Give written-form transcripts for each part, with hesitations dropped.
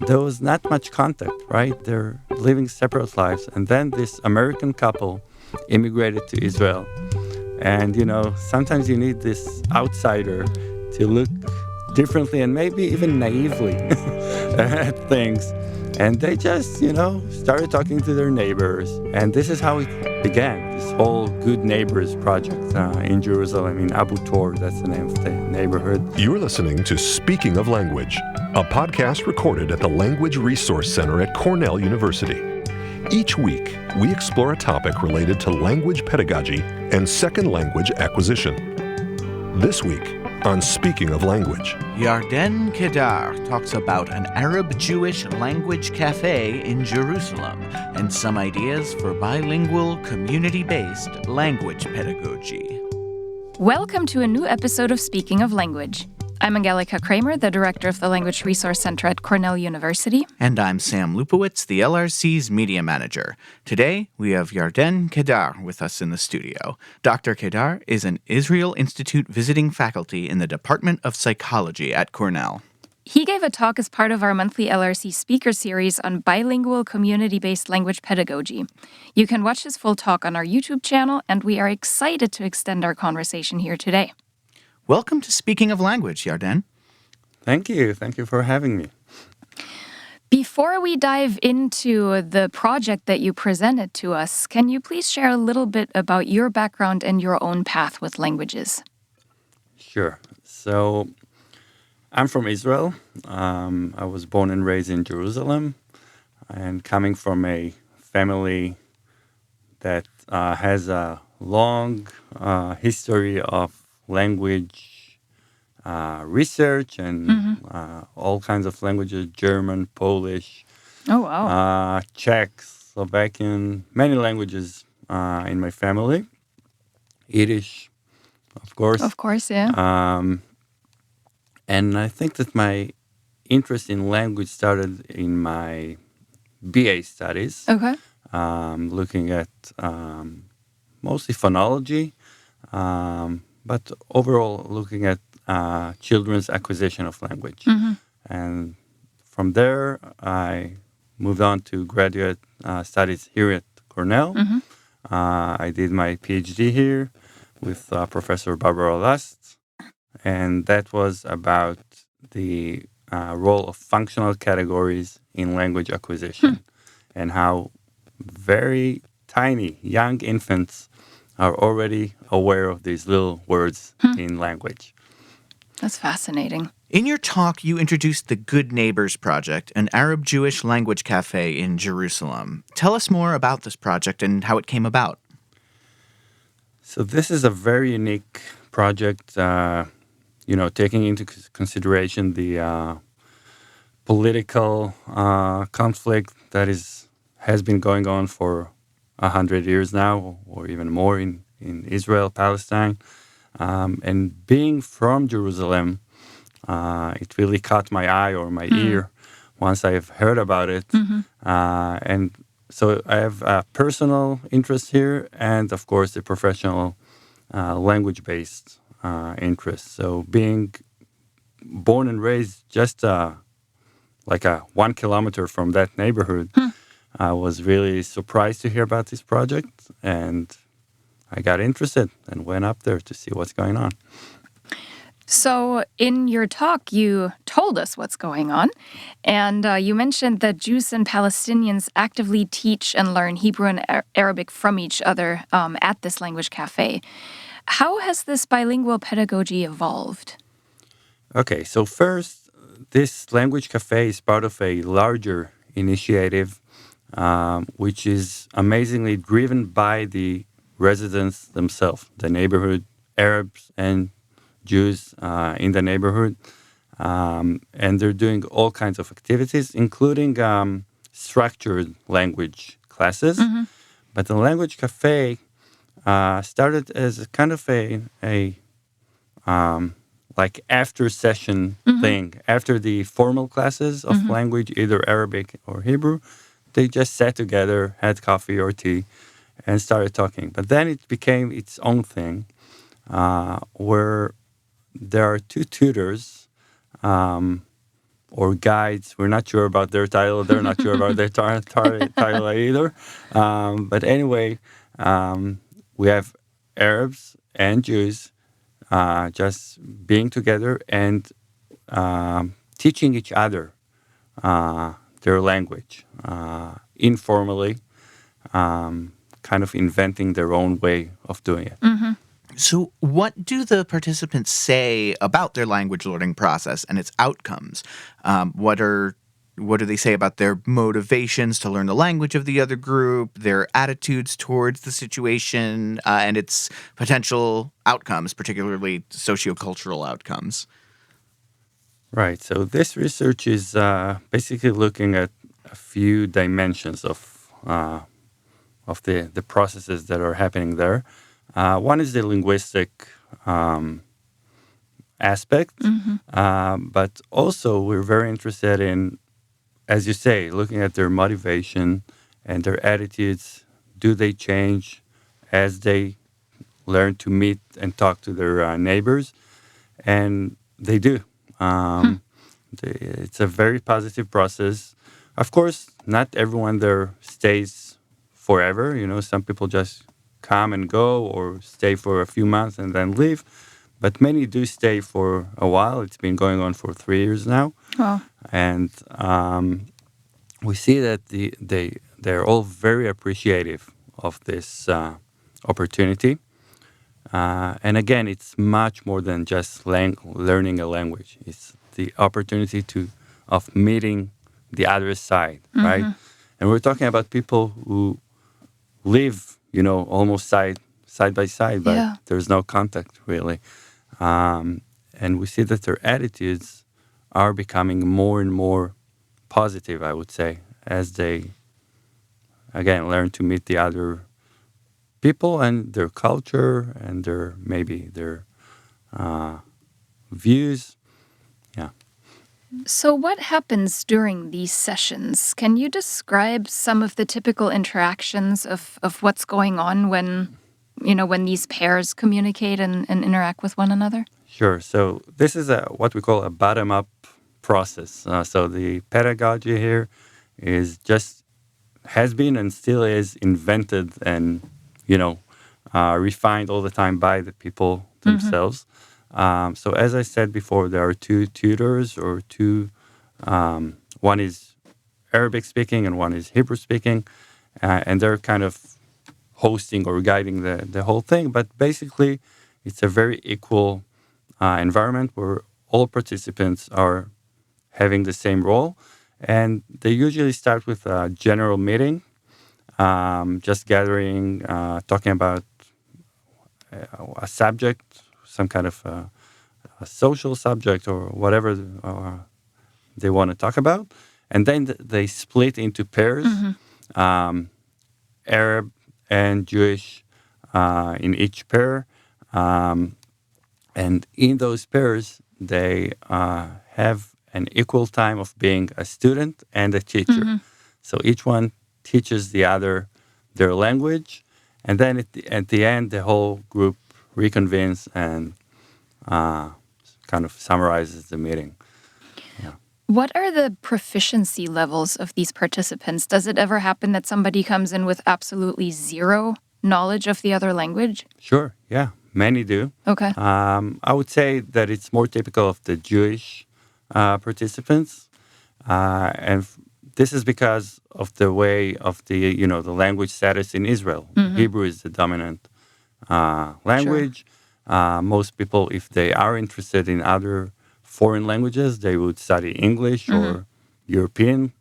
there was not much contact, right? They're living separate lives. And then this American couple immigrated to Israel. And, sometimes you need this outsider to look differently and maybe even naively at things. And they just, started talking to their neighbors. And this is how it began, this whole Good Neighbors project in Jerusalem, in Abu Tor. That's the name of the neighborhood. You're listening to Speaking of Language, a podcast recorded at the Language Resource Center at Cornell University. Each week, we explore a topic related to language pedagogy and second language acquisition. This week, on Speaking of Language, Yarden Kedar talks about an Arab-Jewish Language Café in Jerusalem and some ideas for bilingual, community-based language pedagogy. Welcome to a new episode of Speaking of Language. I'm Angelica Kramer, the director of the Language Resource Center at Cornell University. And I'm Sam Lupowitz, the LRC's media manager. Today, we have Yarden Kedar with us in the studio. Dr. Kedar is an Israel Institute visiting faculty in the Department of Psychology at Cornell. He gave a talk as part of our monthly LRC speaker series on bilingual community-based language pedagogy. You can watch his full talk on our YouTube channel, and we are excited to extend our conversation here today. Welcome to Speaking of Language, Yarden. Thank you. Thank you for having me. Before we dive into the project that you presented to us, can you please share a little bit about your background and your own path with languages? Sure. So, I'm from Israel. I was born and raised in Jerusalem, and coming from a family that has a long history of language research and all kinds of languages, German, Polish, Czech, Slovakian, many languages in my family. Yiddish, of course. Of course, yeah. And I think that my interest in language started in my BA studies. Okay. Looking at mostly phonology, but overall looking at children's acquisition of language. And from there, I moved on to graduate studies here at Cornell. I did my PhD here with Professor Barbara Lust, and that was about the role of functional categories in language acquisition and how very tiny young infants are already aware of these little words in language. That's fascinating. In your talk, you introduced the Good Neighbors Project, an Arab-Jewish Language Café in Jerusalem. Tell us more about this project and how it came about. So this is a very unique project, taking into consideration the political conflict that has been going on for 100 years now, or even more in Israel, Palestine. And being from Jerusalem, it really caught my eye or my ear once I've heard about it. And so I have a personal interest here and, of course, a professional language-based interest. So being born and raised just like 1 kilometer from that neighborhood, I was really surprised to hear about this project, and I got interested and went up there to see what's going on. So in your talk, you told us what's going on, and you mentioned that Jews and Palestinians actively teach and learn Hebrew and Arabic from each other at this language cafe. How has this bilingual pedagogy evolved? Okay, so first, this language cafe is part of a larger initiative which is amazingly driven by the residents themselves, the neighborhood, Arabs and Jews in the neighborhood. And they're doing all kinds of activities, including structured language classes. But the Language Cafe started as a kind of a like after session thing. After the formal classes of language, either Arabic or Hebrew, they just sat together, had coffee or tea, and started talking. But then it became its own thing, where there are two tutors or guides. We're not sure about their title. They're not sure about their title either. But anyway, we have Arabs and Jews just being together and teaching each other their language informally, kind of inventing their own way of doing it. So, what do the participants say about their language learning process and its outcomes? What do they say about their motivations to learn the language of the other group, their attitudes towards the situation, and its potential outcomes, particularly sociocultural outcomes? Right. So this research is basically looking at a few dimensions of the processes that are happening there. One is the linguistic aspect, but also we're very interested in, as you say, looking at their motivation and their attitudes. Do they change as they learn to meet and talk to their neighbors? And they do. It's a very positive process. Of course, not everyone there stays forever. Some people just come and go or stay for a few months and then leave. But many do stay for a while. It's been going on for 3 years now. Oh. And we see that they're all very appreciative of this opportunity. And again, it's much more than just learning a language. It's the opportunity of meeting the other side, right? And we're talking about people who live, almost side by side, but there's no contact really. And we see that their attitudes are becoming more and more positive, I would say, as they, again, learn to meet the other people and their culture and their views. Yeah. So what happens during these sessions? Can you describe some of the typical interactions of what's going on when these pairs communicate and interact with one another? Sure. So this is what we call a bottom-up process. So the pedagogy here has been and still is invented and refined all the time by the people themselves. So as I said before, there are two tutors or two. One is Arabic speaking and one is Hebrew speaking, and they're kind of hosting or guiding the whole thing. But basically, it's a very equal environment where all participants are having the same role, and they usually start with a general meeting, just gathering, talking about a subject, some kind of a social subject or whatever they want to talk about. And then they split into pairs, Arab and Jewish in each pair. And in those pairs, they have an equal time of being a student and a teacher. So each one teaches the other their language. And then at the end, the whole group reconvenes and kind of summarizes the meeting. Yeah. What are the proficiency levels of these participants? Does it ever happen that somebody comes in with absolutely zero knowledge of the other language? Sure, yeah. Many do. Okay. I would say that it's more typical of the Jewish participants. And this is because of the way of the language status in Israel. Hebrew is the dominant language. Sure. Most people, if they are interested in other foreign languages, they would study English or European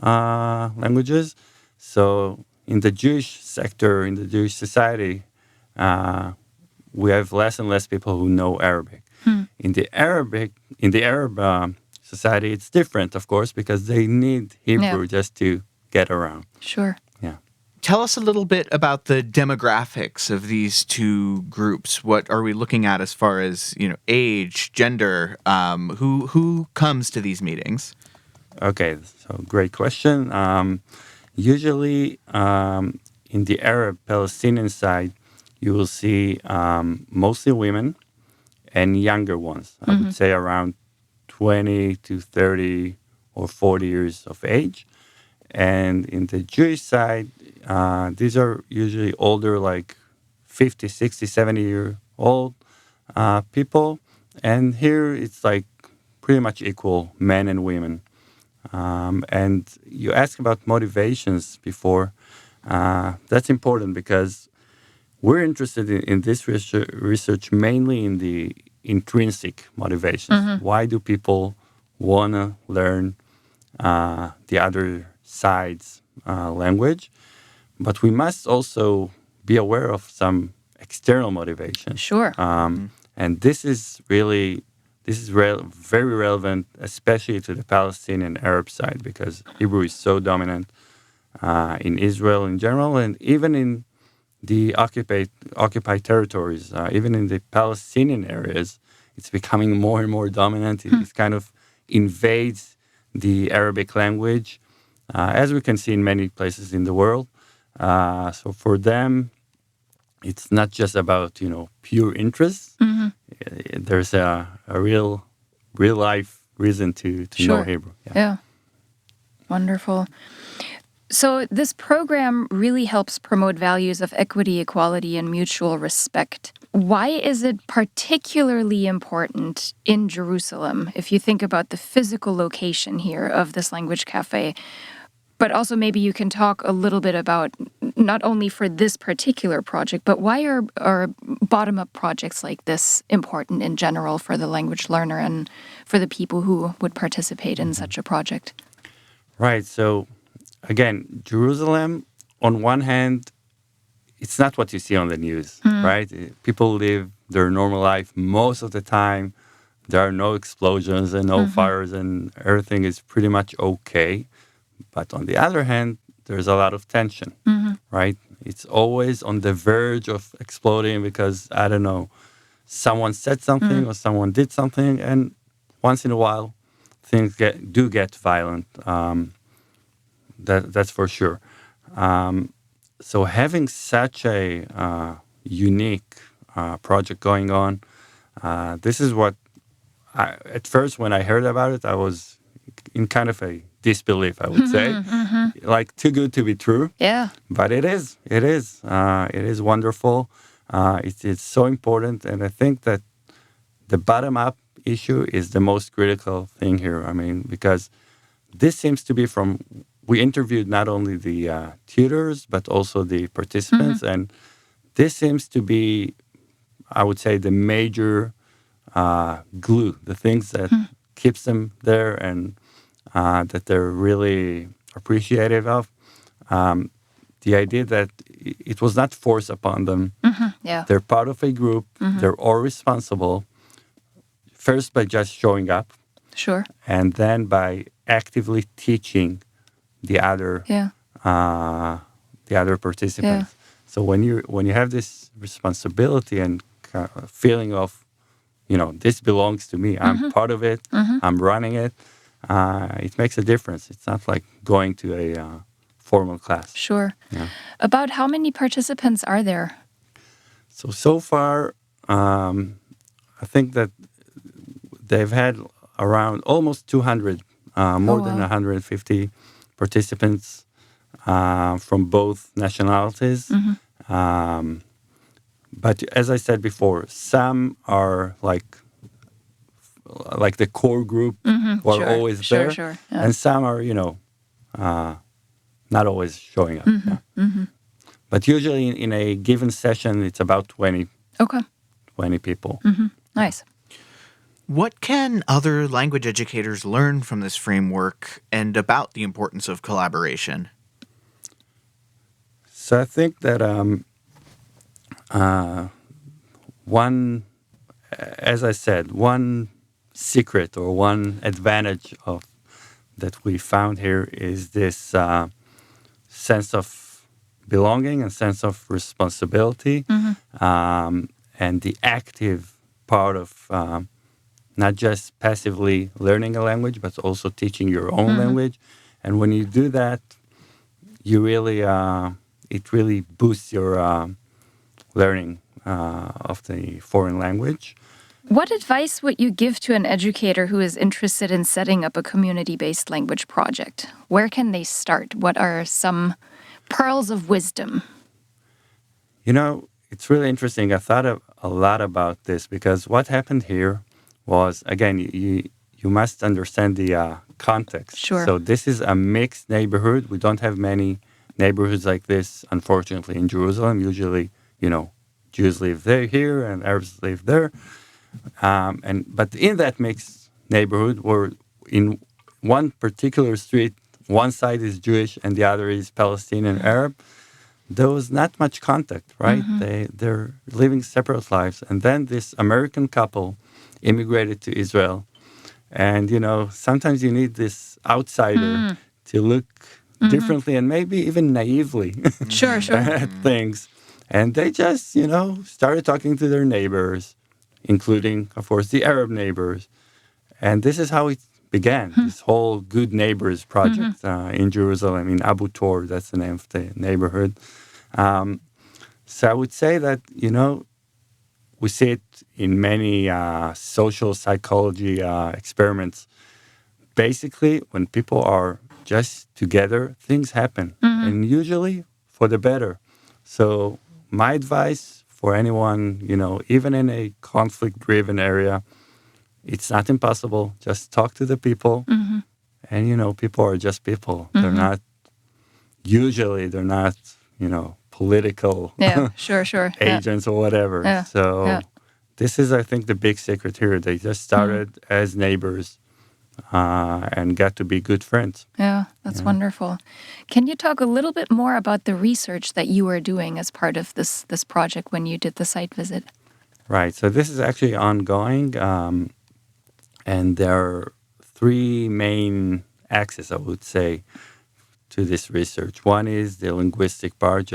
languages. So in the Jewish sector, in the Jewish society, we have less and less people who know Arabic. In the Arab society, it's different, of course, because they need Hebrew just to get around. Sure. Yeah. Tell us a little bit about the demographics of these two groups. What are we looking at as far as age, gender? Who comes to these meetings? Okay, so great question. Usually, in the Arab Palestinian side, you will see mostly women and younger ones. I would say around 20 to 30 or 40 years of age. And in the Jewish side, these are usually older, like 50, 60, 70-year-old people. And here it's like pretty much equal, men and women. And you asked about motivations before. That's important because we're interested in this research mainly in the intrinsic motivations. Why do people want to learn the other side's language? But we must also be aware of some external motivation. Sure. And this is very relevant, especially to the Palestinian Arab side, because Hebrew is so dominant in Israel in general, and even in the occupied territories, even in the Palestinian areas, it's becoming more and more dominant. It kind of invades the Arabic language, as we can see in many places in the world. So for them, it's not just about pure interest. There's a real life reason to know Hebrew. Yeah. Wonderful. So this program really helps promote values of equity, equality, and mutual respect. Why is it particularly important in Jerusalem, if you think about the physical location here of this language cafe? But also maybe you can talk a little bit about not only for this particular project, but why are bottom-up projects like this important in general for the language learner and for the people who would participate in such a project? Right. So, again, Jerusalem, on one hand, it's not what you see on the news, right? People live their normal life most of the time. There are no explosions and no fires, and everything is pretty much okay. But on the other hand, there's a lot of tension, right? It's always on the verge of exploding because, I don't know, someone said something or someone did something, and once in a while, things do get violent. That's for sure. So having such a unique project going on, this is what, at first when I heard about it, I was in kind of a disbelief, I would say. Like, too good to be true. Yeah. But it is. It is wonderful. It's so important. And I think that the bottom-up issue is the most critical thing here. I mean, because this seems to be we interviewed not only the tutors, but also the participants. And this seems to be, I would say, the major glue, the things that keeps them there and that they're really appreciative of. The idea that it was not forced upon them. Yeah. They're part of a group. They're all responsible, first by just showing up. Sure. And then by actively teaching the other participants. Yeah. So when you have this responsibility and feeling of, this belongs to me. I'm part of it. I'm running it. It makes a difference. It's not like going to a formal class. Sure. Yeah. About how many participants are there? So far, I think that they've had around almost 200, more than 150 participants from both nationalities. But as I said before, some are like the core group who are always there. Sure. Yeah. And some are, not always showing up. But usually in a given session, it's about 20 people. Nice. What can other language educators learn from this framework and about the importance of collaboration? So I think that one secret or one advantage that we found here is this sense of belonging and sense of responsibility, and the active part of not just passively learning a language, but also teaching your own language. And when you do that, you really it really boosts your learning of the foreign language. What advice would you give to an educator who is interested in setting up a community-based language project? Where can they start? What are some pearls of wisdom? It's really interesting. I thought a lot about this because what happened here was, again, you must understand the context. Sure. So this is a mixed neighborhood. We don't have many neighborhoods like this, unfortunately, in Jerusalem. Usually, Jews live here and Arabs live there. But in that mixed neighborhood, or in one particular street, one side is Jewish and the other is Palestinian Arab. There was not much contact, right? They're living separate lives. And then this American couple immigrated to Israel. And, sometimes you need this outsider to look differently and maybe even naively Sure. at things. And they just, started talking to their neighbors, including, of course, the Arab neighbors. And this is how it began, this whole Good Neighbors project in Jerusalem, in Abu Tor, that's the name of the neighborhood. So I would say that, we see it in many social psychology experiments. Basically, when people are just together, things happen, and usually for the better. So my advice for anyone, even in a conflict-driven area, it's not impossible. Just talk to the people. And, people are just people. They're not political agents or whatever. Yeah. So this is, I think, the big secret here. They just started as neighbors and got to be good friends. Yeah, that's wonderful. Can you talk a little bit more about the research that you were doing as part of this project when you did the site visit? Right. So this is actually ongoing. And there are three main axes, I would say, to this research. One is the linguistic part,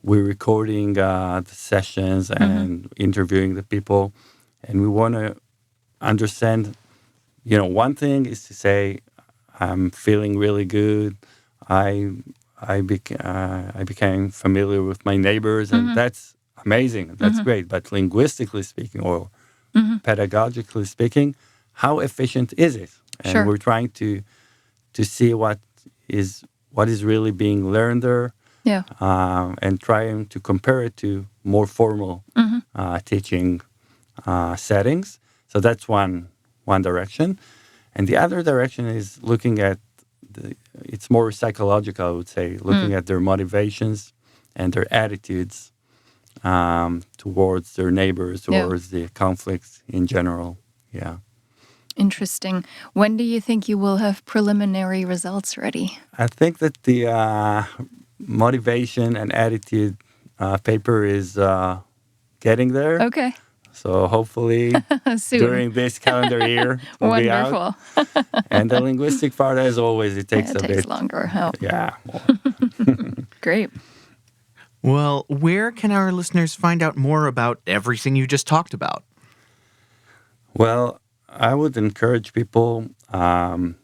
we're recording the sessions and interviewing the people. And we want to understand, one thing is to say, I'm feeling really good. I became familiar with my neighbors, and that's amazing. That's great. But linguistically speaking, or pedagogically speaking, how efficient is it? And we're trying to see what is really being learned there, and trying to compare it to more formal teaching settings. So that's one direction. And the other direction is looking at it's more psychological, I would say, looking at their motivations and their attitudes towards their neighbors, towards the conflicts in general. Yeah. Interesting. When do you think you will have preliminary results ready? I think that the motivation and attitude paper is getting there. Okay. So hopefully during this calendar year it will be out. And the linguistic part, as always, it takes a bit longer. Yeah. Great. Well, where can our listeners find out more about everything you just talked about? Well, I would encourage people to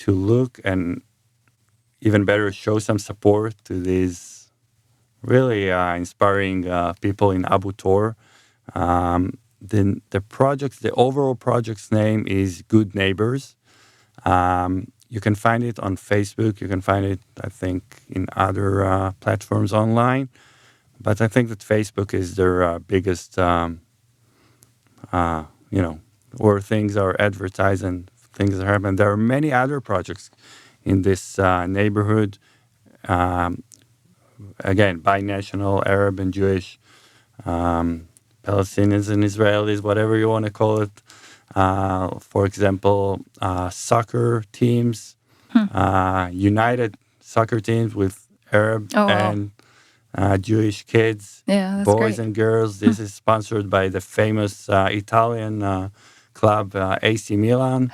look and even better show some support to these really inspiring people in Abu Tor. The overall project's name is Good Neighbors. You can find it on Facebook. You can find it, I think, in other platforms online. But I think that Facebook is their biggest, where things are advertised and things are happening. There are many other projects in this neighborhood. Again, binational, Arab and Jewish, Palestinians and Israelis, whatever you want to call it. For example, soccer teams, united soccer teams with Arab and Jewish kids, boys great. and girls. This is sponsored by the famous Italian club AC Milan,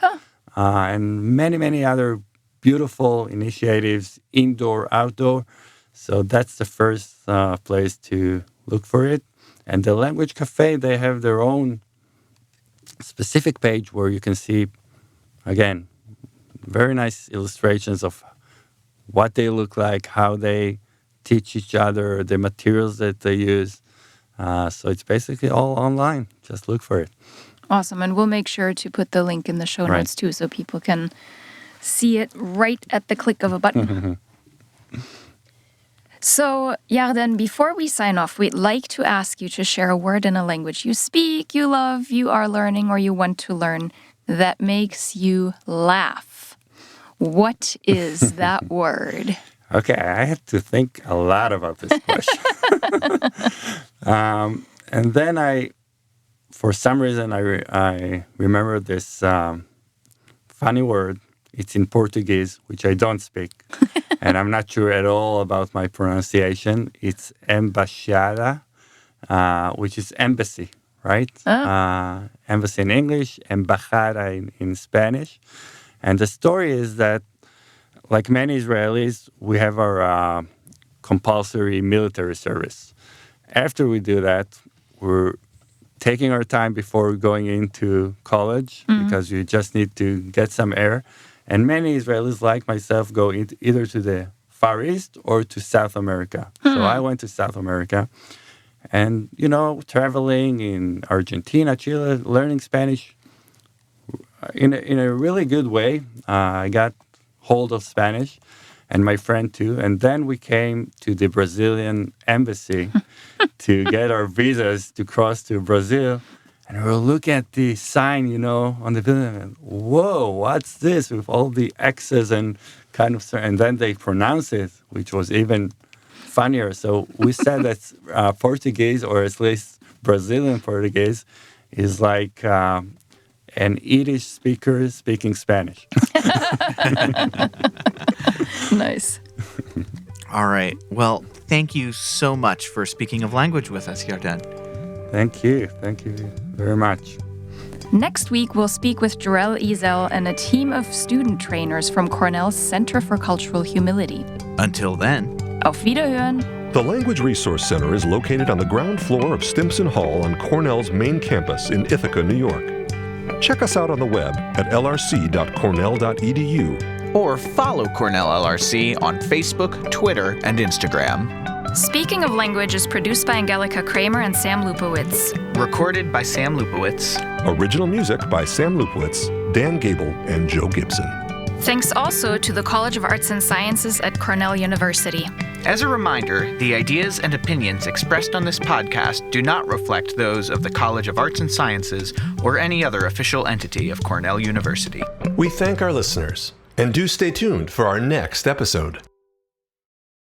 and many, many other beautiful initiatives, indoor, outdoor. So that's the first place to look for it. And the Language Café, they have their own specific page where you can see, again, very nice illustrations of what they look like, how they teach each other, the materials that they use. So it's basically all online. Just look for it. Awesome. And we'll make sure to put the link in the show Right. notes too so people can see it right at the click of a button. So, Yarden, before we sign off, we'd like to ask you to share a word in a language you speak, you love, you are learning, or you want to learn that makes you laugh. What is that word? Okay, I had to think a lot about this question. And then for some reason, I remember this funny word. It's in Portuguese, which I don't speak. And I'm not sure at all about my pronunciation. It's embaixada, which is embassy, right? Embassy in English, embajada in Spanish. And the story is that, like many Israelis, we have our compulsory military service. After we do that, we're taking our time before going into college because you just need to get some air. And many Israelis, like myself, go either to the Far East or to South America. So I went to South America. And, traveling in Argentina, Chile, learning Spanish in a really good way. I got hold of Spanish, and my friend too. And then we came to the Brazilian embassy to get our visas to cross to Brazil. And we were looking at the sign, on the building. And, whoa, what's this? With all the X's and and then they pronounce it, which was even funnier. So we said that Portuguese, or at least Brazilian Portuguese, is like an Yiddish speaker speaking Spanish. Nice. All right. Well, thank you so much for speaking of language with us, Yarden. Thank you. Thank you very much. Next week, we'll speak with Jarell Ezel and a team of student trainers from Cornell's Center for Cultural Humility. Until then, Auf Wiederhören! The Language Resource Center is located on the ground floor of Stimson Hall on Cornell's main campus in Ithaca, New York. Check us out on the web at lrc.cornell.edu. or follow Cornell LRC on Facebook, Twitter, and Instagram. Speaking of Language is produced by Angelica Kramer and Sam Lupowitz. Recorded by Sam Lupowitz. Original music by Sam Lupowitz, Dan Gable, and Joe Gibson. Thanks also to the College of Arts and Sciences at Cornell University. As a reminder, the ideas and opinions expressed on this podcast do not reflect those of the College of Arts and Sciences or any other official entity of Cornell University. We thank our listeners, and do stay tuned for our next episode.